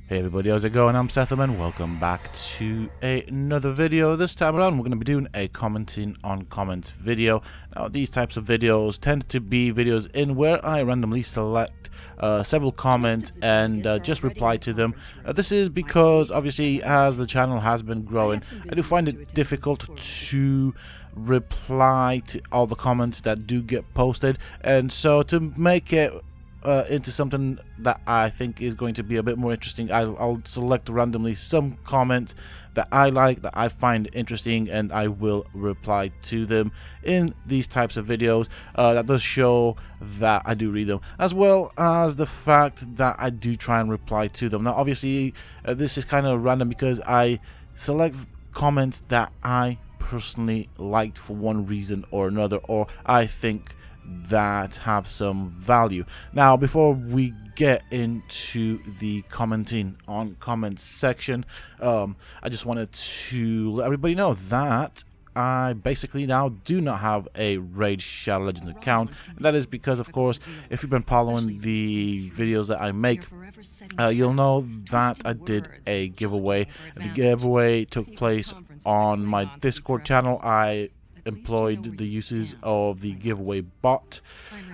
Hey everybody, how's it going? I'm Sethum and welcome back to another video. This time around we're going to be doing a commenting on comments video. Now these types of videos tend to be videos in where I randomly select several comments and just reply to them. This is because obviously as the channel has been growing, I do find it difficult to reply to all the comments that do get posted, and so to make it into something that I think is going to be a bit more interesting, I'll select randomly some comments that I like, that I find interesting, and I will reply to them in these types of videos. That does show that I do read them, as well as the fact that I do try and reply to them. Now obviously this is kind of random because I select comments that I personally liked for one reason or another, or I think that have some value. Now before we get into the commenting on comments section, I just wanted to let everybody know that I basically now do not have a Raid Shadow Legends account, and that is because, of course, if you've been following the videos that I make, you'll know that I did a giveaway. The giveaway took place on my Discord channel. I employed the uses of the giveaway bot,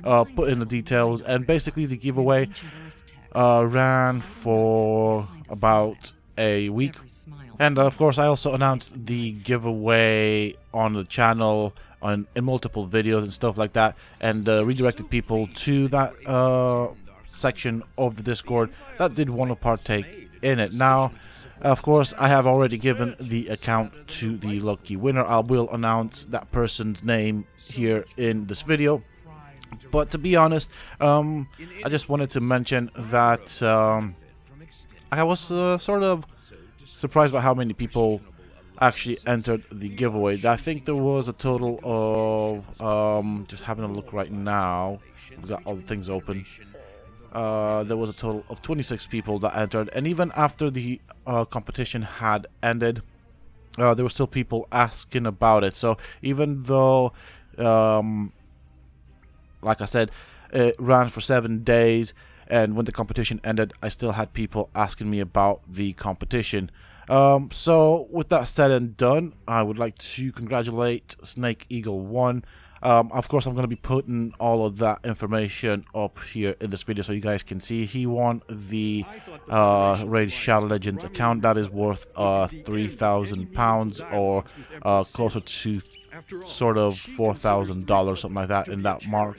put in the details, and basically the giveaway ran for about a week. And of course I also announced the giveaway on the channel in multiple videos and stuff like that, and redirected people to that section of the Discord that did want to partake in it. Now of course I have already given the account to the lucky winner. I will announce that person's name here in this video, but to be honest, I just wanted to mention that I was sort of surprised by how many people actually entered the giveaway. I think there was a total of just having a look right now, I've got all the things open. There was a total of 26 people that entered, and even after the competition had ended, there were still people asking about it. So even though, like I said, it ran for 7 days, and when the competition ended, I still had people asking me about the competition. So with that said and done, I would like to congratulate Snake Eagle 1. Of course, I'm going to be putting all of that information up here in this video so you guys can see. He won the Raid Shadow Legends account that is worth £3,000, or closer to sort of $4,000, something like that, in that mark.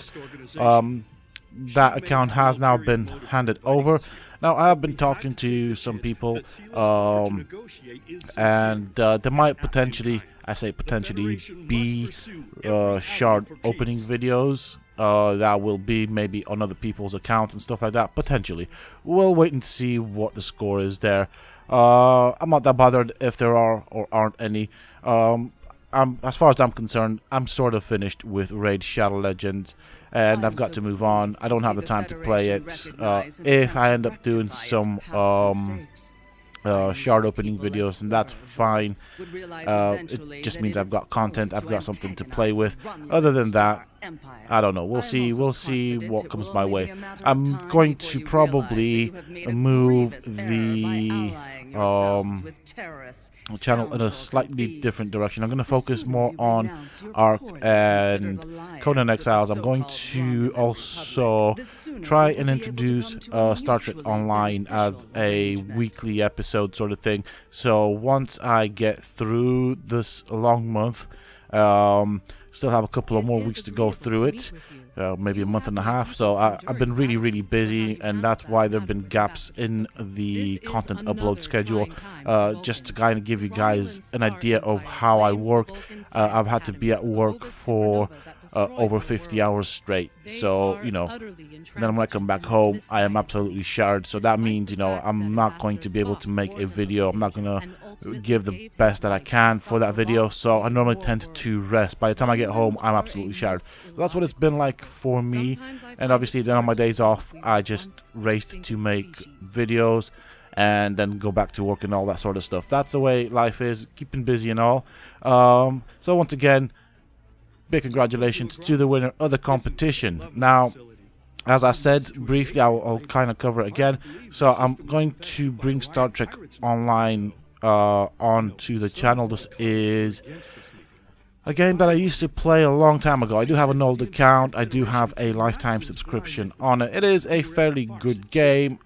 That account has now been handed over. Now I have been talking to some people, and there might potentially, I say potentially, be shard opening videos that will be maybe on other people's accounts and stuff like that. Potentially, we'll wait and see what the score is there. I'm not that bothered if there are or aren't any. As far as I'm concerned, I'm sort of finished with Raid Shadow Legends, and I've got to move on. I don't have the time to play it. If I end up doing some shard opening videos, and that's fine. It just means I've got content, I've got something to play with. Other than that, I don't know. We'll see what comes my way. I'm going to probably move the channel in a slightly different direction. I'm going to focus more on Ark and Conan Exiles. I'm going to also try and introduce Star Trek Online as a weekly episode sort of thing. So once I get through this long month, still have a couple of more weeks to go through it, maybe a month and a half. So I've been really busy, and that's why there have been gaps in the content upload schedule. Just to kind of give you guys an idea of how I work, I've had to be at work for over 50 hours straight. So, you know, then when I come back home, I am absolutely shattered. So that means, you know, I'm not going to be able to make a video. I'm not going to give the best that I can for that video, so I normally tend to rest. By the time I get home, I'm absolutely shattered. So that's what it's been like for me, and obviously then on my days off, I just race to make videos and then go back to work and all that sort of stuff. That's the way life is, keeping busy and all. So once again, big congratulations to the winner of the competition. Now, As I said briefly, I'll kind of cover it again. So I'm going to bring Star Trek Online onto the channel. This is a game that I used to play a long time ago. I do have an old account. I do have a lifetime subscription on it. It is a fairly good game.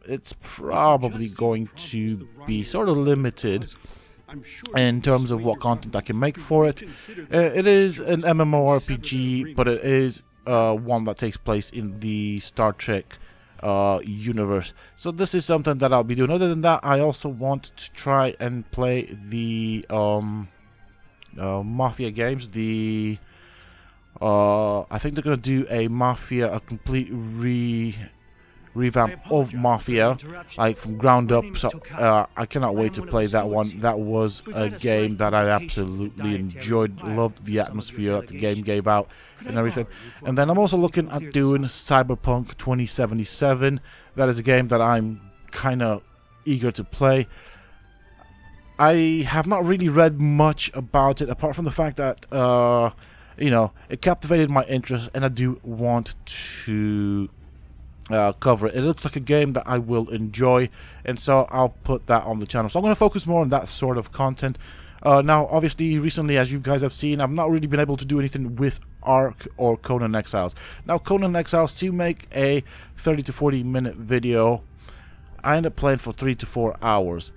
It's probably going to be sort of limited in terms of what content I can make for it. It is an MMORPG, but it is one that takes place in the Star Trek universe. So this is something that I'll be doing. Other than that, I also want to try and play the Mafia games. I think they're gonna do a complete revamp of Mafia, like from ground up. So I cannot wait to play that one. That was a game that I absolutely enjoyed, loved the atmosphere that the game gave out and everything. And then I'm also looking at doing Cyberpunk 2077. That is a game that I'm kind of eager to play. I have not really read much about it, apart from the fact that, you know, it captivated my interest, and I do want to cover it. It looks like a game that I will enjoy, and so I'll put that on the channel. So I'm going to focus more on that sort of content. Now, obviously, recently, as you guys have seen, I've not really been able to do anything with Ark or Conan Exiles. Now, Conan Exiles, to make a 30 to 40 minute video, I ended up playing for 3 to 4 hours.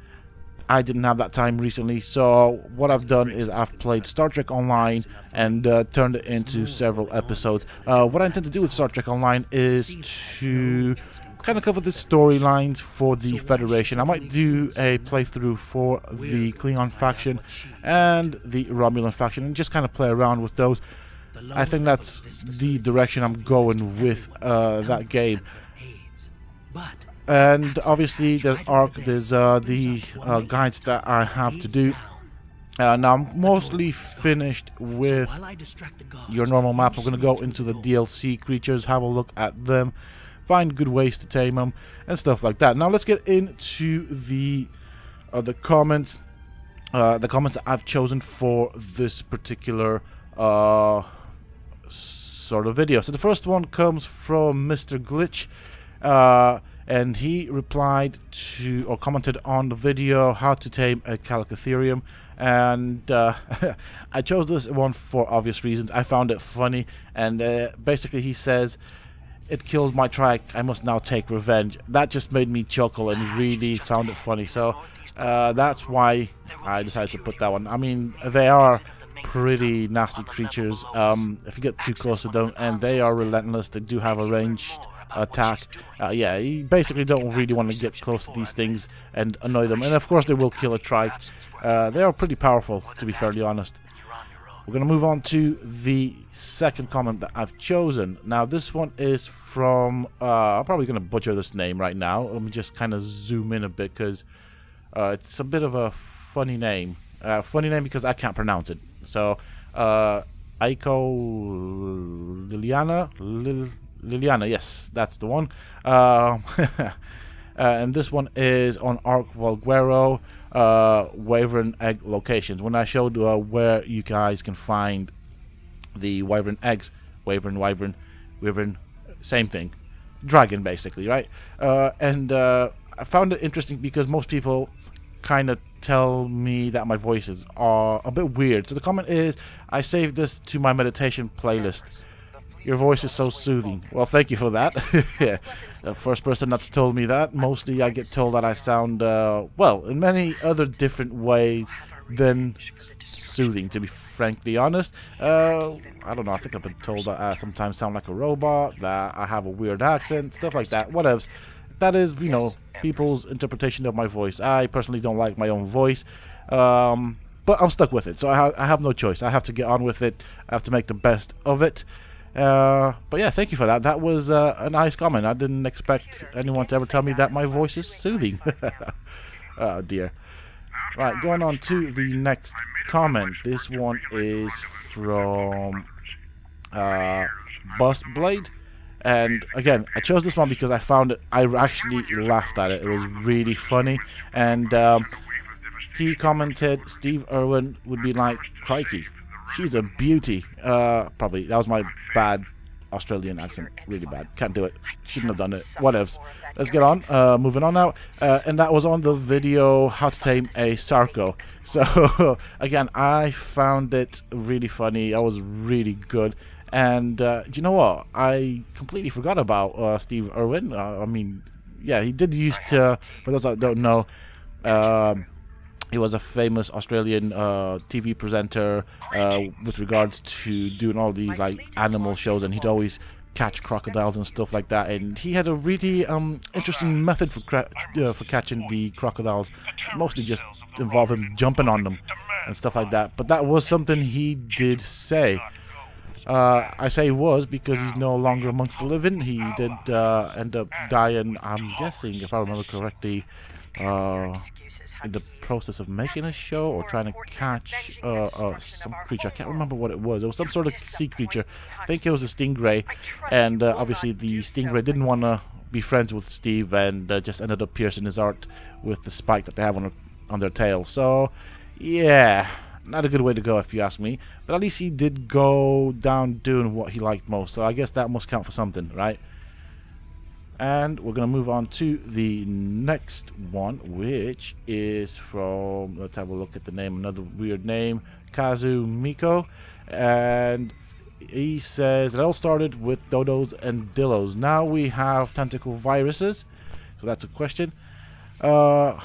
I didn't have that time recently, so what I've done is I've played Star Trek Online and turned it into several episodes. What I intend to do with Star Trek Online is to kind of cover the storylines for the Federation. I might do a playthrough for the Klingon faction and the Romulan faction and just kind of play around with those. I think that's the direction I'm going with that game. And obviously there's Ark, there's the guides that I have to do. Now I'm mostly finished with your normal map. I'm going to go into the DLC creatures, have a look at them, find good ways to tame them, and stuff like that. Now let's get into the comments. The comments that I've chosen for this particular sort of video. So the first one comes from Mr. Glitch. And he replied to, or commented on the video, how to tame a Calicotherium. And I chose this one for obvious reasons. I found it funny, and basically he says, "It killed my trike, I must now take revenge." That just made me chuckle and really found it funny. So that's why I decided to put that one. I mean, they are pretty nasty creatures if you get too close to them, and they are relentless. They do have a ranged attack. Yeah, you basically don't really want to get close to these things and annoy them, and of course they will kill a trike. They are pretty powerful, to be fairly honest. We're going to move on to the second comment that I've chosen. Now this one is from I'm probably going to butcher this name right now. Let me just kind of zoom in a bit, because it's a bit of a funny name. Funny name because I can't pronounce it. So Aiko Liliana, yes, that's the one. And this one is on Ark Volguero, Wyvern egg locations. When I showed where you guys can find the Wyvern eggs, Wyvern, same thing, dragon basically, right? And I found it interesting because most people kind of tell me that my voices are a bit weird. So the comment is, "I saved this to my meditation playlist. Your voice is so soothing." Well, thank you for that. Yeah. The first person that's told me that. Mostly I get told that I sound, well, in many other different ways than soothing, to be frankly honest. I don't know, I think I've been told that I sometimes sound like a robot, that I have a weird accent, stuff like that, whatever. That is, you know, people's interpretation of my voice. I personally don't like my own voice. But I'm stuck with it, so I have no choice. I have to get on with it. I have to make the best of it. But yeah, thank you for that. That was a nice comment. I didn't expect anyone to ever tell me that my voice is soothing. Oh dear. Right, going on to the next comment. This one is from Busblade. And again, I chose this one because I found it, I actually laughed at it. It was really funny. And he commented, "Steve Irwin would be like, crikey, she's a beauty." Probably, that was my bad Australian accent really bad. Can't do it. Shouldn't have done it. Whatevs. Let's get on. Moving on now. And that was on the video How to Tame a Sarco. So again, I found it really funny. That was really good. And do you know what? I completely forgot about Steve Irwin. I mean, yeah, he did used to. For those that don't know, he was a famous Australian TV presenter with regards to doing all these like animal shows, and he'd always catch crocodiles and stuff like that. And he had a really interesting method for catching the crocodiles, mostly just involving jumping on them and stuff like that. But that was something he did say. I say was because he's no longer amongst the living. He did end up dying, I'm guessing, if I remember correctly, in the process of making a show or trying to catch some creature. I can't remember what it was. It was some sort of sea creature. I think it was a stingray. And obviously the stingray didn't want to be friends with Steve and just ended up piercing his heart with the spike that they have on their tail. So, yeah. Not a good way to go if you ask me, but at least he did go down doing what he liked most, so I guess that must count for something, right? And we're going to move on to the next one, which is from, let's have a look at the name, another weird name, Kazu Miko, and he says it all started with dodos and dillos. Now we have tentacle viruses, so that's a question. You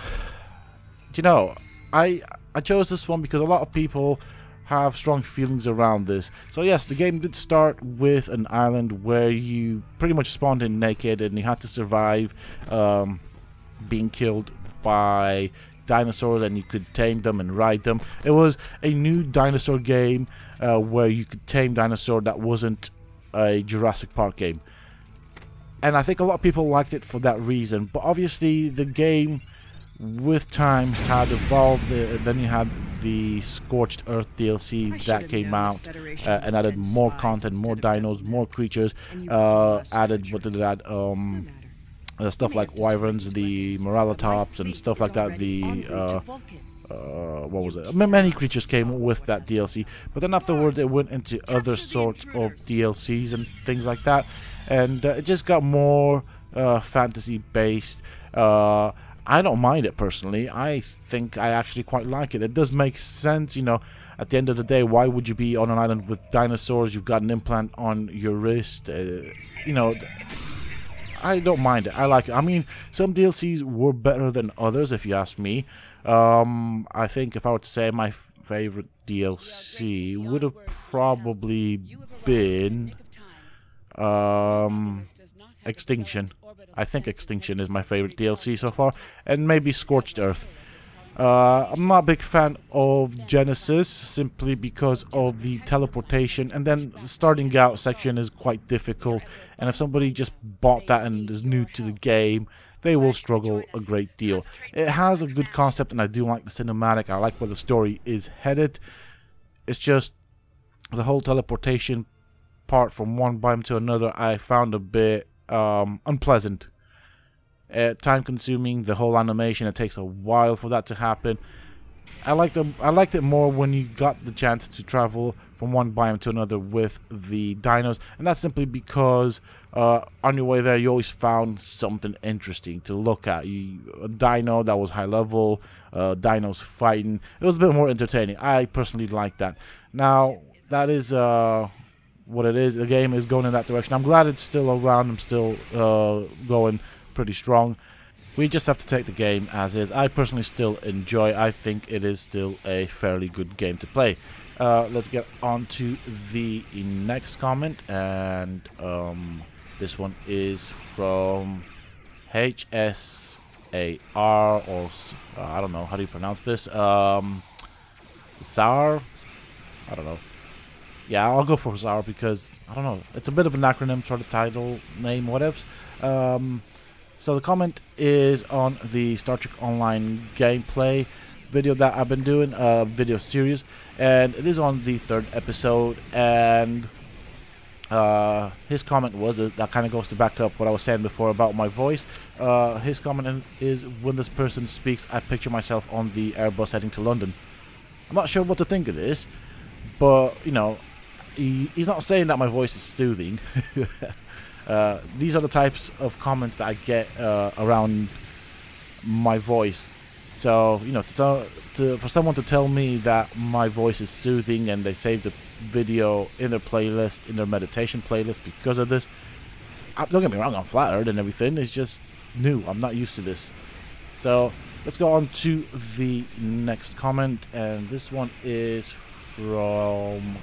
know, I chose this one because a lot of people have strong feelings around this. So yes, the game did start with an island where you pretty much spawned in naked and you had to survive being killed by dinosaurs, and you could tame them and ride them. It was a new dinosaur game where you could tame dinosaur that wasn't a Jurassic Park game. And I think a lot of people liked it for that reason. But obviously the game with time had evolved. Then you had the Scorched Earth DLC that came out and added more content, more dinos, more creatures, added what did that stuff like wyverns, the Moralatops and stuff like that. The what was it, many creatures came with that DLC, but then afterwards it went into other sorts of DLCs and things like that, and it just got more fantasy based. I don't mind it personally. I think I actually quite like it. It does make sense, you know. At the end of the day, why would you be on an island with dinosaurs? You've got an implant on your wrist. You know, I don't mind it. I like it. I mean, some DLCs were better than others, if you ask me. I think if I were to say my favorite DLC would have probably been Extinction. I think Extinction is my favorite DLC so far, and maybe Scorched Earth. I'm not a big fan of Genesis simply because of the teleportation, and then the starting out section is quite difficult, and if somebody just bought that and is new to the game, they will struggle a great deal. It has a good concept, and I do like the cinematic. I like where the story is headed. It's just the whole teleportation part from one biome to another I found a bit unpleasant. Time consuming, the whole animation, it takes a while for that to happen. I liked it more when you got the chance to travel from one biome to another with the dinos, and that's simply because on your way there you always found something interesting to look at. A dino that was high level, dinos fighting. It was a bit more entertaining. I personally like that. Now that is what it is. The game is going in that direction. I'm glad it's still around. I'm still going pretty strong. We just have to take the game as is. I personally still enjoy. I think it is still a fairly good game to play. Let's get on to the next comment, and this one is from HSAR, or I don't know, how do you pronounce this? SAR? I don't know. Yeah, I'll go for SAR because, I don't know, it's a bit of an acronym sort of title, name, whatever. So the comment is on the Star Trek Online gameplay video that I've been doing, video series, and it is on the 3rd episode, and his comment was, that kind of goes to back up what I was saying before about my voice. His comment is, when this person speaks, I picture myself on the Airbus heading to London. I'm not sure what to think of this, but, you know, he's not saying that my voice is soothing. These are the types of comments that I get around my voice. So, you know, for someone to tell me that my voice is soothing and they save the video in their playlist, in their meditation playlist because of this, don't get me wrong, I'm flattered and everything. It's just new. I'm not used to this. So let's go on to the next comment, and this one is from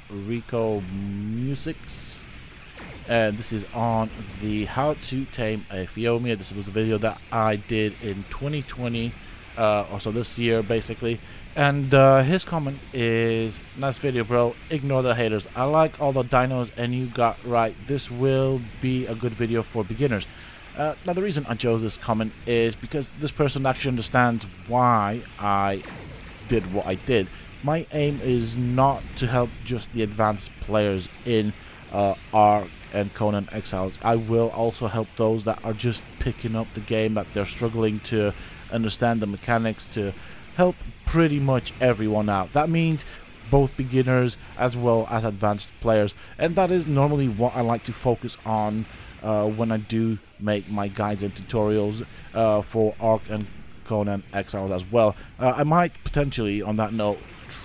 Rico Musics, and this is on the how to tame a Phiomia. This was a video that I did in 2020, or so this year basically. And his comment is, nice video bro, ignore the haters, I like all the dinos and you got right, this will be a good video for beginners. Now the reason I chose this comment is because this person actually understands why I did what I did. My aim is not to help just the advanced players in Ark and Conan Exiles. I will also help those that are just picking up the game, that they're struggling to understand the mechanics, to help pretty much everyone out. That means both beginners as well as advanced players, and that is normally what I like to focus on when I do make my guides and tutorials for Ark and Conan Exiles as well. I might potentially, on that note,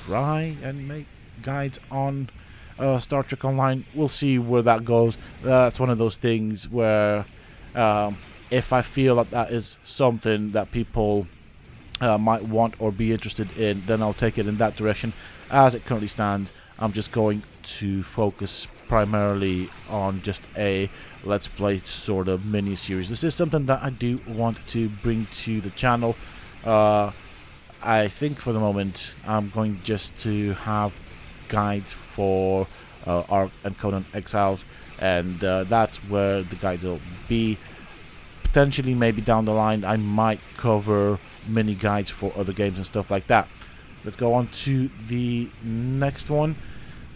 try and make guides on Star Trek Online. We'll see where that goes. That's one of those things where if I feel that that is something that people might want or be interested in, then I'll take it in that direction. As it currently stands, I'm just going to focus primarily on just a Let's Play sort of mini-series. This is something that I do want to bring to the channel. I think for the moment I'm going just to have guides for Ark and Conan Exiles, and that's where the guides will be. Potentially maybe down the line I might cover mini guides for other games and stuff like that. Let's go on to the next one.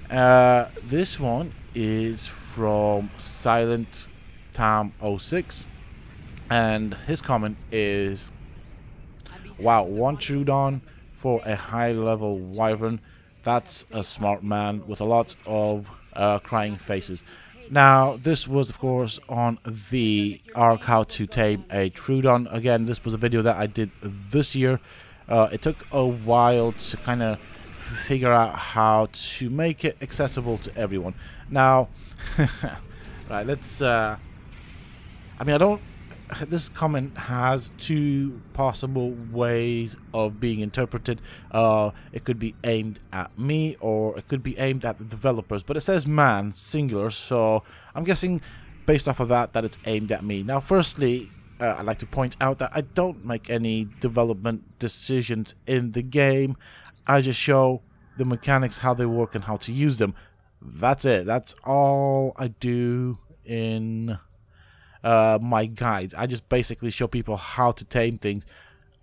This one is from Silent Tam 06, and his comment is, wow, one Trudon for a high level wyvern. That's a smart man with a lot of crying faces. Now, this was, of course, on the Ark How to Tame a Trudon. Again, this was a video that I did this year. It took a while to kind of figure out how to make it accessible to everyone. Now, right, let's... I mean, I don't... This comment has two possible ways of being interpreted. It could be aimed at me, or it could be aimed at the developers, but it says man, singular, so I'm guessing based off of that it's aimed at me. Now firstly, I'd like to point out that I don't make any development decisions in the game. I just show the mechanics, how they work and how to use them. That's it. That's all I do in my guides. I just basically show people how to tame things.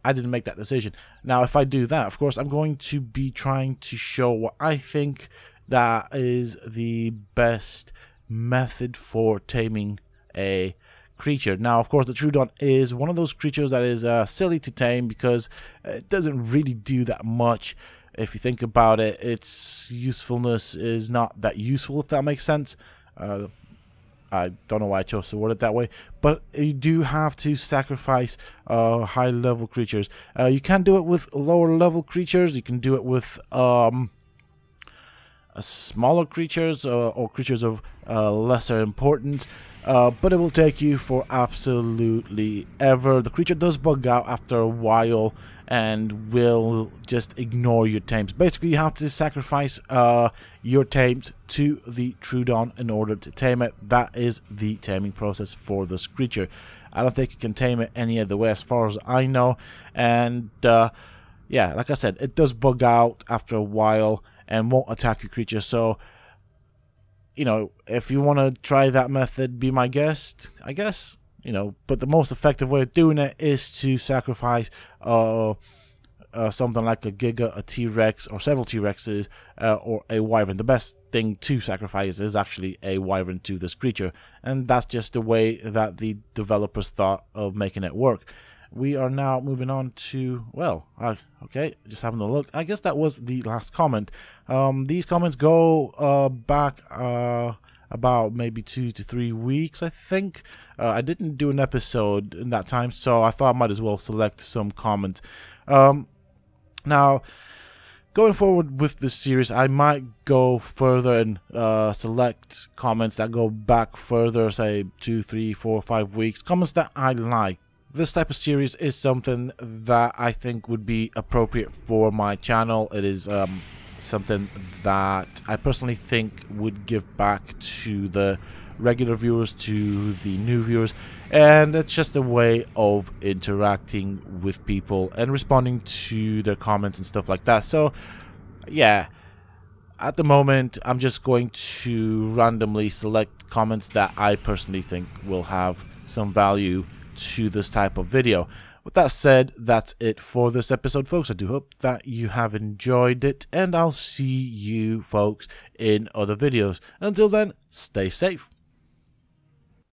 I didn't make that decision. Now if I do that, of course I'm going to be trying to show what I think that is the best method for taming a creature. Now of course the Trudon is one of those creatures that is silly to tame because it doesn't really do that much. If you think about it, its usefulness is not that useful, if that makes sense. I don't know why I chose to word it that way, but you do have to sacrifice high level creatures. You can do it with lower level creatures. You can do it with smaller creatures or creatures of lesser importance, but it will take you for absolutely ever. The creature does bug out after a while and will just ignore your tames. Basically, you have to sacrifice your tames to the Trudon in order to tame it. That is the taming process for this creature. I don't think you can tame it any other way as far as I know. And yeah, like I said, it does bug out after a while and won't attack your creature. So, you know, if you want to try that method, be my guest, I guess. You know, but the most effective way of doing it is to sacrifice something like a Giga, a T-Rex, or several T-Rexes, or a wyvern. The best thing to sacrifice is actually a wyvern to this creature, and that's just the way that the developers thought of making it work. we are now moving on to, well, okay, just having a look. I guess that was the last comment. These comments go back about maybe 2 to 3 weeks, I think. I didn't do an episode in that time, so I thought I might as well select some comments. Now, going forward with this series, I might go further and select comments that go back further, say 2, 3, 4, 5 weeks, comments that I like. This type of series is something that I think would be appropriate for my channel. It is something that I personally think would give back to the regular viewers, to the new viewers, and it's just a way of interacting with people and responding to their comments and stuff like that. So yeah, at the moment I'm just going to randomly select comments that I personally think will have some value to this type of video. With that said, that's it for this episode, folks. I do hope that you have enjoyed it, and I'll see you folks in other videos. Until then, stay safe.